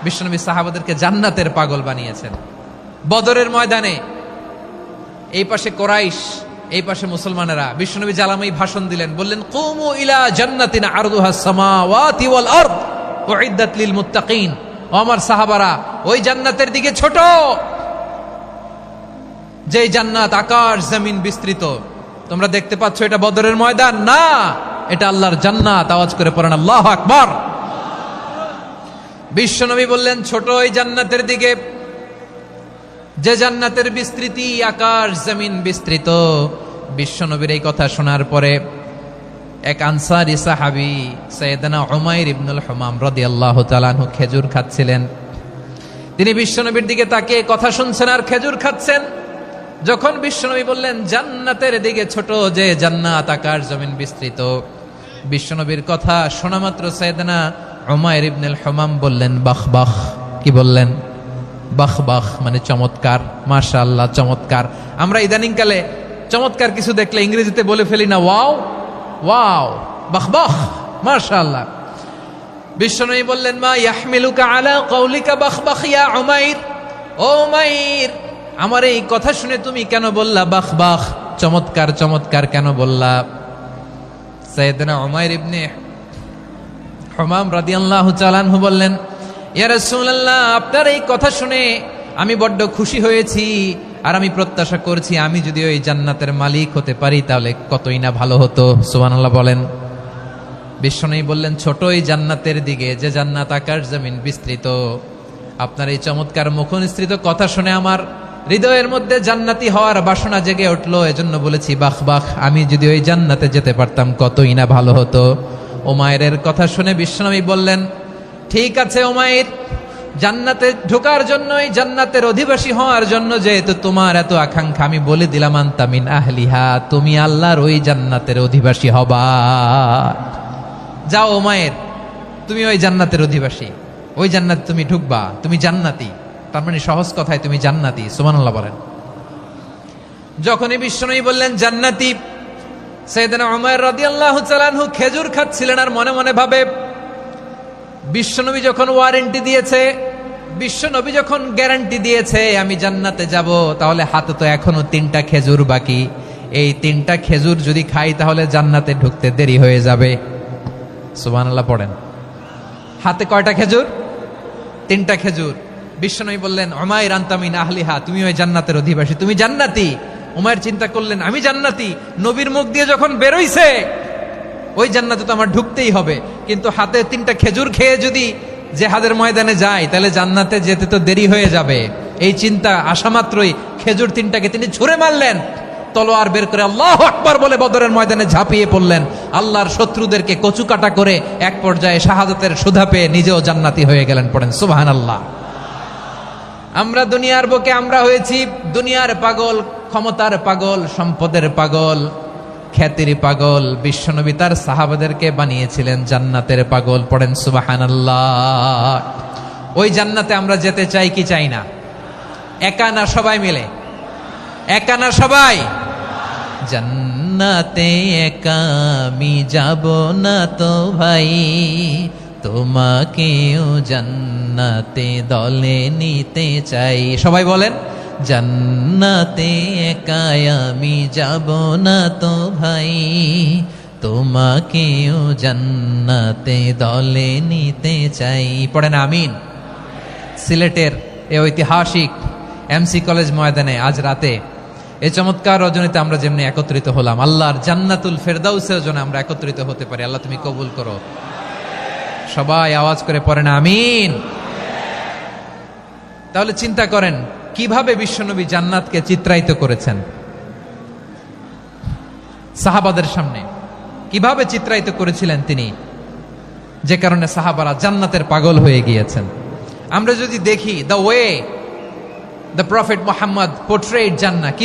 বিশ্বনবী সাহাবাদেরকে জান্নাতের পাগল বানিয়েছেন। বদরের ময়দানে এই পাশে কোরাইশ, এই পাশে মুসলমানেরা, বিশ্বনবী জ্বালাময়ী ভাষণ দিলেন, বললেন কুমু ইলা জান্নাতিন আরদুহাস সামাওয়াতি ওয়াল আরদ উইদ্দাত লিল মুত্তাকিন। ও আমার সাহাবারা, ওই জান্নাতের দিকে ছোট, যেই জান্নাত আকাশ জমিন বিস্তৃত। তোমরা দেখতে পাচ্ছ এটা বদরের ময়দান না, এটা আল্লাহর জান্নাত। আওয়াজ করে পড়েন আল্লাহু আকবার। বিশ্বনবী বললেন ছোট ওই জান্নাতের দিকে, যে জান্নাতের বিস্তৃতি আকাশ জমিন বিস্তৃত। বিশ্বনবীর এই কথা শোনার পরে এক আনসারী সাহাবী সাইয়েদনা উমাইর ইবনুল হুমাম রাদিয়াল্লাহু তাআলা আনহু খেজুর খাচ্ছিলেন। তিনি বিশ্বনবীর দিকে তাকিয়ে কথা শুনছেন আর খেজুর খাচ্ছেন। যখন বিশ্বনবী বললেন জান্নাতের দিকে ছোট, যে জান্নাত আকাশ জমিন বিস্তৃত, বিশ্বনবীর কথা শোনা মাত্র সাইয়েদনা উমাইর ইবনুল হুমাম বললেন বাহ বাহ। কি বললেন? বাহ বাহ, মানে চমৎকার, মাশাআল্লাহ, চমৎকার। আমরা ইদানিং কালে চমৎকার কিছু দেখলে ইংরেজিতে বলে ফেলি না ওয়াও ওয়াও, বাহ বাহ, মাশাআল্লাহ। বিশ্বনবী বললেন মা ইয়াহমিলুকা আলা কওলিকা বাহ বাহ ইয়া উমাইর। ও উমাইর, আমার এই কথা শুনে তুমি কেন বললা বাহ বাহ, চমৎকার চমৎকার কেন বললা? সাইয়েদনা উমাইর ইবনে হুমাম রাদিয়াল্লাহু তাআলা আনহু বললেন ইয়া রাসূলুল্লাহ, আপনার এই কথা শুনে আমি বড্ড খুশি হয়েছি, আর আমি প্রত্যাশা করছি আমি যদি ওই জান্নাতের মালিক হতে পারি তাহলে কতই না ভালো হতো। সুবহানাল্লাহ বলেন। বিশ্বনবী বললেন ছোট ওই জান্নাতের দিকে, যে জান্নাত আকাশ জমিন বিস্তৃত। আপনার এই চমৎকার মুখনিসৃত কথা শুনে আমার হৃদয়ের মধ্যে জান্নাতি হওয়ার বাসনা জেগে উঠলো, এজন্য বলেছি বাহ বাহ, আমি যদি ওই জান্নাতে যেতে পারতাম কতই না ভালো হতো। উমাইরের কথা শুনে বিশ্বনবী বললেন ঠিক আছে উমাইর, জান্নাতে ঢোকার জন্য, এই জান্নাতের অধিবাসী হওয়ার জন্য যেহেতু তোমার এত আকাঙ্ক্ষা, আমি বলে দিলাম আনতা মিন আহলিহা, তুমি আল্লাহর ওই জান্নাতের অধিবাসী হবা। যাও উমাইর, তুমি ওই জান্নাতের অধিবাসী, ওই জান্নাতে তুমি ঢুকবা, তুমি জান্নাতি। তার মানে সহজ কথায় তুমি জান্নাতি। সুবহানাল্লাহ বলেন। যখনই বিশ্বনবী বললেন জান্নাতি, সাইয়েদনা উমাইর রাদিয়াল্লাহু তাআলা আনহু খেজুর খাচ্ছিলেন আর মনে মনে ভাবে বিশ্বনবী যখন ওয়ারেন্টি দিয়েছে, বিশ্বনবী যখন গ্যারান্টি দিয়েছে আমি জান্নাতে যাব, তাহলে হাতে তো এখনো 3টা খেজুর বাকি। এই 3টা খেজুর যদি খাই তাহলে জান্নাতে ঢুকতে দেরি হয়ে যাবে। সুবহানাল্লাহ পড়েন। হাতে কয়টা খেজুর? 3টা খেজুর। বিশ্বনবী বললেন উমাইর আনতা মিন আহলিহা, তুমি ওই জান্নাতের অধিবাসী, তুমি জান্নাতি। উমাইর চিন্তা করলেন আমি জান্নাতি, নবীর মুখ দিয়ে যখন বেরোইছে ওই জান্নাতে তো আমার ঢুকতেই হবে, কিন্তু হাতে 3টা খেজুর খেয়ে যদি জিহাদের ময়দানে যায় তাহলে জান্নাতে যেতে তো দেরি হয়ে যাবে। এই চিন্তা আসা মাত্রই খেজুর 3টাকে তিনি ছুঁড়ে মারলেন, তলোয়ার বের করে আল্লাহু আকবার বলে বদরের ময়দানে ঝাঁপিয়ে পড়লেন। আল্লাহর শত্রুদেরকে কচু কাটা করে এক পর্যায়ে শাহাদাতের সুধা পেয়ে নিজেও জান্নাতি হয়ে গেলেন। পড়েন সুবহানাল্লাহ। আমরা দুনিয়ার বুকে আমরা হয়েছি দুনিয়ার পাগল, ক্ষমতার পাগল, সম্পদের পাগল, খ্যাতির পাগল। বিশ্বনবী তার সাহাবাদেরকে বানিয়েছিলেন জান্নাতের পাগল। পড়েন সুবহানাল্লাহ। ওই জান্নাতে আমরা যেতে চাই কি চাই না? একা না সবাই মিলে? একা না সবাই? জান্নাতে একা আমি যাব না তো ভাই, তোমাকেও জান্নাতে দলে নিতে চাই। সবাই বলেন জান্নাতে একা আমি যাব না তো ভাই, তোমাকেও জান্নাতে দলে নিতে চাই। পড়েন আমিন। সিলেটের এই ঐতিহাসিক এমসি কলেজ ময়দানে আজ রাতে এই চমৎকার রজনীতে আমরা যেমনি একত্রিত হলাম, আল্লাহর জান্নাতুল ফেরদাউসের জন্য আমরা একত্রিত হতে পারি। আল্লাহ তুমি কবুল করো। সবাই আওয়াজ করে পড়েন আমিন। তাহলে চিন্তা করেন কিভাবে বিশ্বনবী জান্নাতকে চিত্রায়িত করেছেন সাহাবাদের সামনে, কিভাবে চিত্রায়িত করেছিলেন তিনি, যে কারণে সাহাবারা জান্নাতের পাগল হয়ে গিয়েছেন। আমরা যদি দেখি the way the prophet Muhammad পোর্ট্রেড জান্নাত,